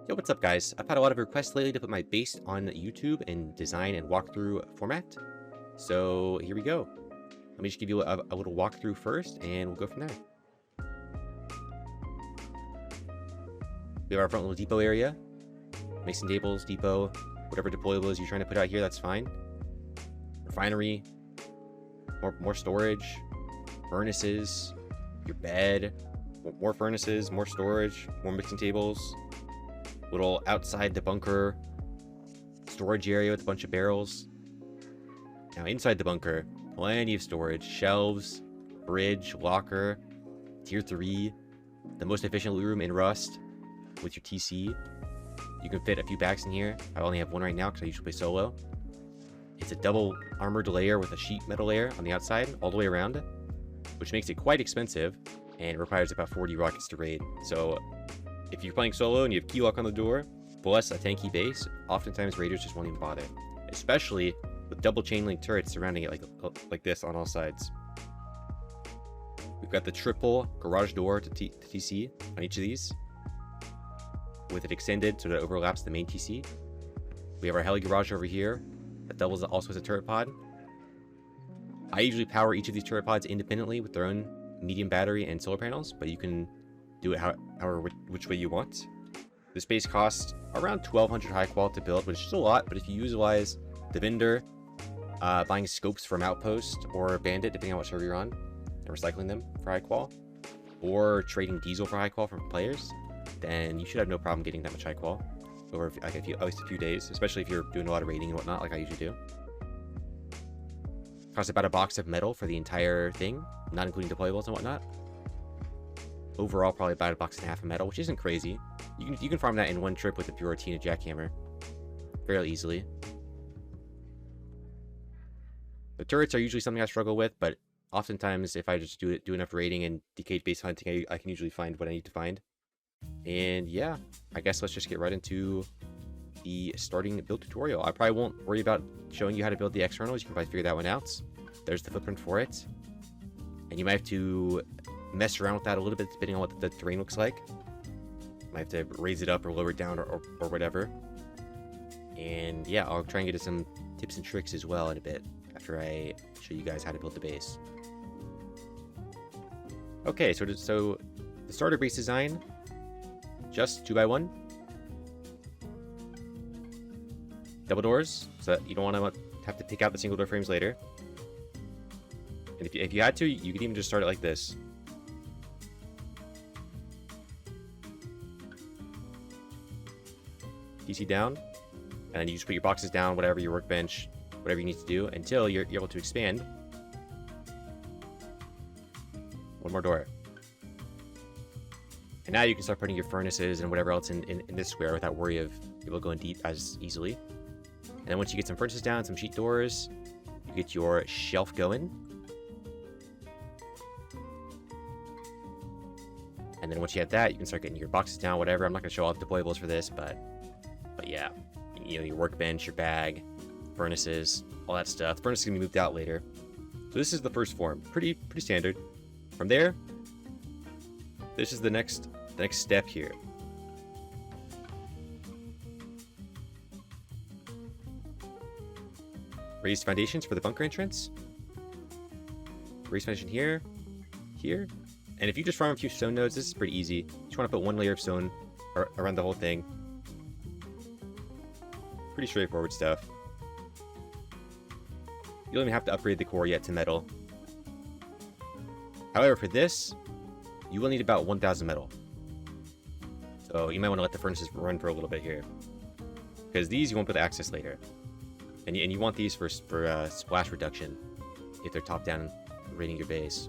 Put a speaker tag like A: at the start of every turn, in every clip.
A: Yo, what's up, guys? I've had a lot of requests lately to put my base on YouTube in design and walkthrough format. So here we go. Let me just give you a little walkthrough first, and we'll go from there. We have our front little depot area. Mixing tables, depot, whatever deployables you're trying to put out here, that's fine. Refinery, more storage, furnaces, your bed, more furnaces, more storage, more mixing tables. Little outside the bunker storage area with a bunch of barrels. Now inside the bunker, plenty of storage, shelves, fridge, locker, tier 3, the most efficient loot room in Rust with your TC. You can fit a few bags in here. I only have one right now because I usually play solo. It's a double armored layer with a sheet metal layer on the outside all the way around, which makes it quite expensive and requires about 40 rockets to raid. So if you're playing solo and you have key lock on the door, plus a tanky base, oftentimes raiders just won't even bother. Especially with double chain link turrets surrounding it like this on all sides. We've got the triple garage door to TC on each of these, with it extended so that it overlaps the main TC. We have our heli garage over here that doubles also as a turret pod. I usually power each of these turret pods independently with their own medium battery and solar panels, but you can do it however which way you want. This base costs around 1200 high qual to build, which is a lot, but if you utilize the vendor, buying scopes from Outpost or Bandit, depending on what server you're on, and recycling them for high qual, or trading diesel for high qual from players, then you should have no problem getting that much high qual over like at least a few days, especially if you're doing a lot of raiding and whatnot, like I usually do. Costs about a box of metal for the entire thing, not including deployables and whatnot. Overall, probably about a box and a half of metal, which isn't crazy. You can farm that in one trip with a pure Tina jackhammer fairly easily. The turrets are usually something I struggle with, but oftentimes if I just do enough raiding and decayed base hunting, I can usually find what I need to find. And yeah, I guess let's just get right into the starting build tutorial. I probably won't worry about showing you how to build the externals. You can probably figure that one out. There's the footprint for it. And you might have to mess around with that a little bit depending on what the terrain looks like. Might have to raise it up or lower it down or whatever. And yeah, I'll try and get to some tips and tricks as well in a bit after I show you guys how to build the base. Okay, so the starter base design, just 2x1. Double doors, so that you don't want to have to pick out the single door frames later. And if you had to, you could even just start it like this. DC down, and then you just put your boxes down, whatever, your workbench, whatever you need to do, until you're able to expand. One more door. And now you can start putting your furnaces and whatever else in this square without worry of people going deep as easily. And then once you get some furnaces down, some sheet doors, you get your shelf going. And then once you have that, you can start getting your boxes down, whatever. I'm not going to show all the deployables for this, but yeah, you know, your workbench, your bag, furnaces, all that stuff. The furnace is going to be moved out later. So this is the first form. Pretty standard. From there, this is the next step here. Raised foundations for the bunker entrance. Raised foundation here, here. And if you just farm a few stone nodes, this is pretty easy. You just want to put one layer of stone around the whole thing. Pretty straightforward stuff. You don't even have to upgrade the core yet to metal. However, for this, you will need about 1,000 metal. So you might want to let the furnaces run for a little bit here, because these you won't be able to access later. And you want these for splash reduction if they're top down raiding your base.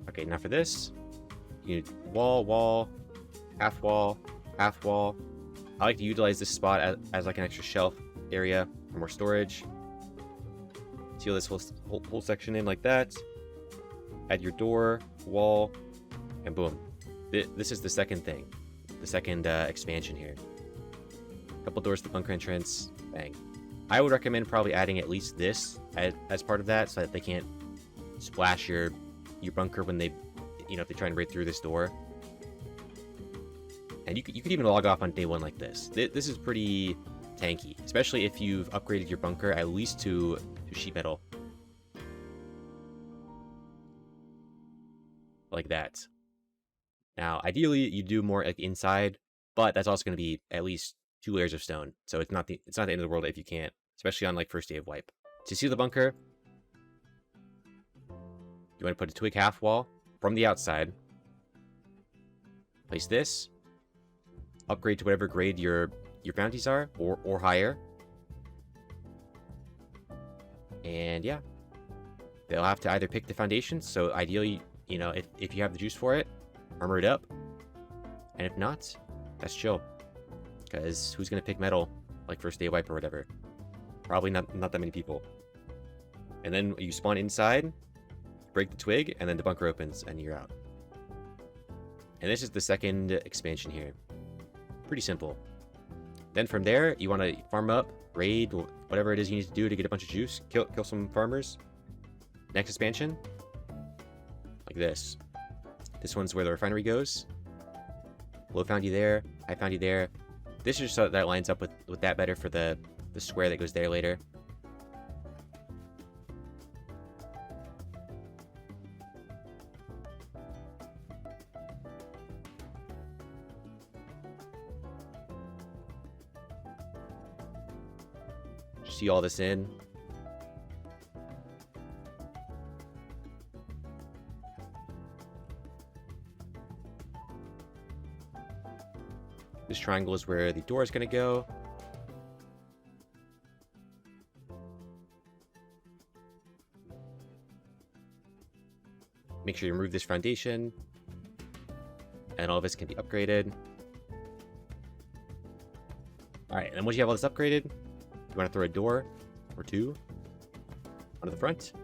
A: Okay, now for this, you need wall, half wall, half wall. I like to utilize this spot as like an extra shelf area for more storage. Seal this whole section in like that. Add your door, wall, and boom. This is the second thing, the second expansion here. Couple doors to the bunker entrance, bang. I would recommend probably adding at least this as part of that, so that they can't splash your bunker when they, if they try and break through this door. And you could even log off on day 1 like this. This is pretty tanky, especially if you've upgraded your bunker at least to sheet metal. Like that. Now, ideally, you do more like inside, but that's also going to be at least 2 layers of stone. So it's not the end of the world if you can't, especially on like first day of wipe. To seal the bunker, you want to put a twig half wall from the outside. Place this. Upgrade to whatever grade your bounties are, or higher. And yeah, they'll have to either pick the foundations. So ideally, if you have the juice for it, armor it up. And if not, that's chill. Because who's gonna pick metal like first day wipe or whatever? Probably not that many people. And then you spawn inside, break the twig, and then the bunker opens and you're out. And this is the second expansion here. Pretty simple. Then from there, you want to farm up, raid, whatever it is you need to do to get a bunch of juice, kill some farmers. Next expansion, like this. This one's where the refinery goes. Low found you there, high found you there. This is just so that lines up with that better for the square that goes there later. See all this in. This triangle is where the door is going to go. Make sure you remove this foundation. And all of this can be upgraded. Alright, and then once you have all this upgraded, you want to throw a door or 2 onto the front.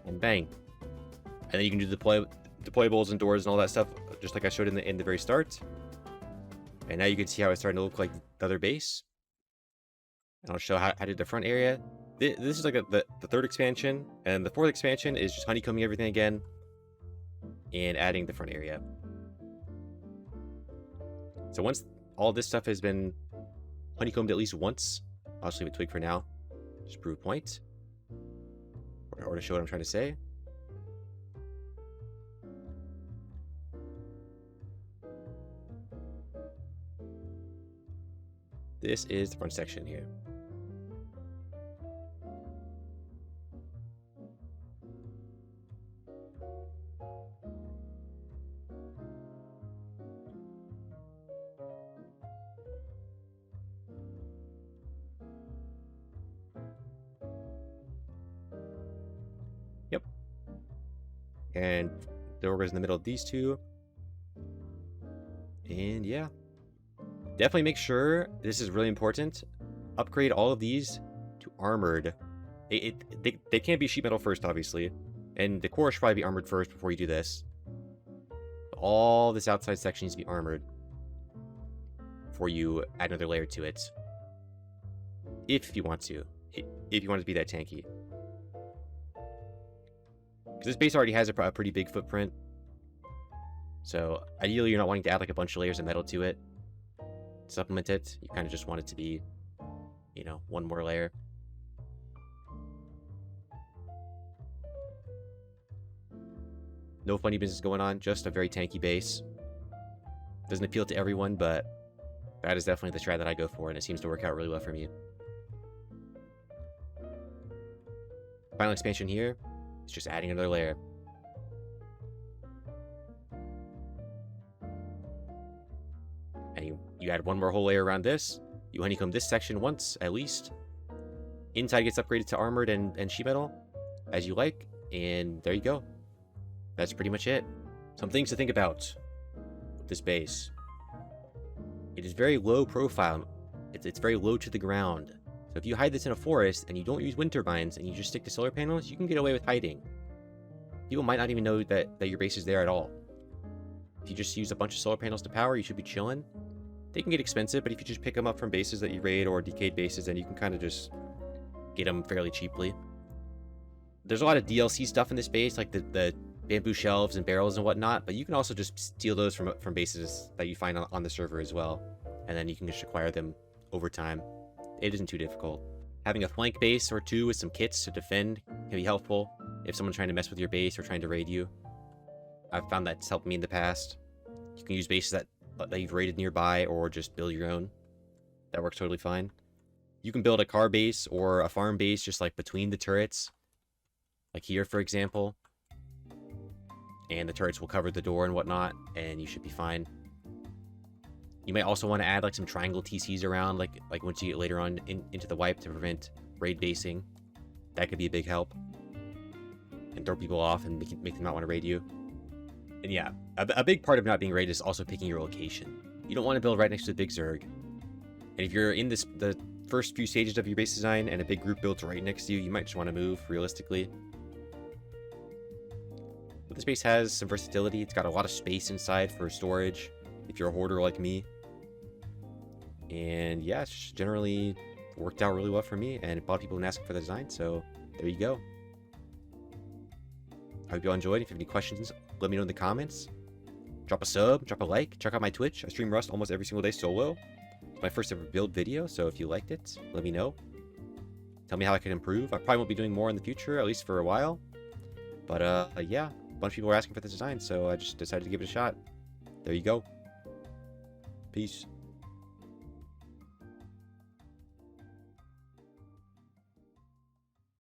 A: And bang. And then you can do deployables and doors and all that stuff, just like I showed in the very start. And now you can see how it's starting to look like the other base. And I'll show how I did the front area. This is like the 3rd expansion. And the 4th expansion is just honeycombing everything again. And adding the front area. So once all this stuff has been honeycombed at least once, I'll just leave a twig for now. Just prove a point. Or to show what I'm trying to say. This is the front section here. Yep. And the door goes in the middle of these two. And yeah. Definitely make sure, this is really important, upgrade all of these to armored. They can't be sheet metal first, obviously. And the core should probably be armored first before you do this. All this outside section needs to be armored before you add another layer to it. If you want to. If you want it to be that tanky. Because this base already has a pretty big footprint. So, ideally you're not wanting to add like a bunch of layers of metal to it. Supplement it. You kind of just want it to be, one more layer. No funny business going on, just a very tanky base. Doesn't appeal to everyone, but that is definitely the strat that I go for, and it seems to work out really well for me. Final expansion here is just adding another layer. And you add one more whole layer around this. You honeycomb this section once, at least. Inside gets upgraded to armored and sheet metal, as you like. And there you go. That's pretty much it. Some things to think about with this base. It is very low profile. It's very low to the ground. So if you hide this in a forest and you don't use wind turbines and you just stick to solar panels, you can get away with hiding. People might not even know that your base is there at all. If you just use a bunch of solar panels to power, you should be chilling. They can get expensive, but if you just pick them up from bases that you raid or decayed bases, then you can kind of just get them fairly cheaply. There's a lot of DLC stuff in this base, like the bamboo shelves and barrels and whatnot, but you can also just steal those from bases that you find on the server as well, and then you can just acquire them over time. It isn't too difficult. Having a flank base or two with some kits to defend can be helpful if someone's trying to mess with your base or trying to raid you. I've found that's helped me in the past. You can use bases that you've raided nearby or just build your own. That works totally fine. You can build a car base or a farm base just like between the turrets, like here for example, and the turrets will cover the door and whatnot, and you should be fine. You might also want to add like some triangle TCs around, like once you get later on into the wipe to prevent raid basing. That could be a big help, and throw people off and make them not want to raid you. And yeah, a big part of not being raided is also picking your location. You don't want to build right next to the big Zerg, and if you're in the first few stages of your base design and a big group builds right next to you, you might just want to move realistically. But this base has some versatility. It's got a lot of space inside for storage if you're a hoarder like me. And yeah, it's just generally worked out really well for me, and a lot of people have been asking for the design, so there you go. I hope you all enjoyed. If you have any questions, let me know in the comments. Drop a sub, drop a like, check out my Twitch. I stream Rust almost every single day solo. It's my first ever build video, so if you liked it, let me know. Tell me how I can improve. I probably won't be doing more in the future, at least for a while. But yeah, a bunch of people were asking for this design, so I just decided to give it a shot. There you go. Peace.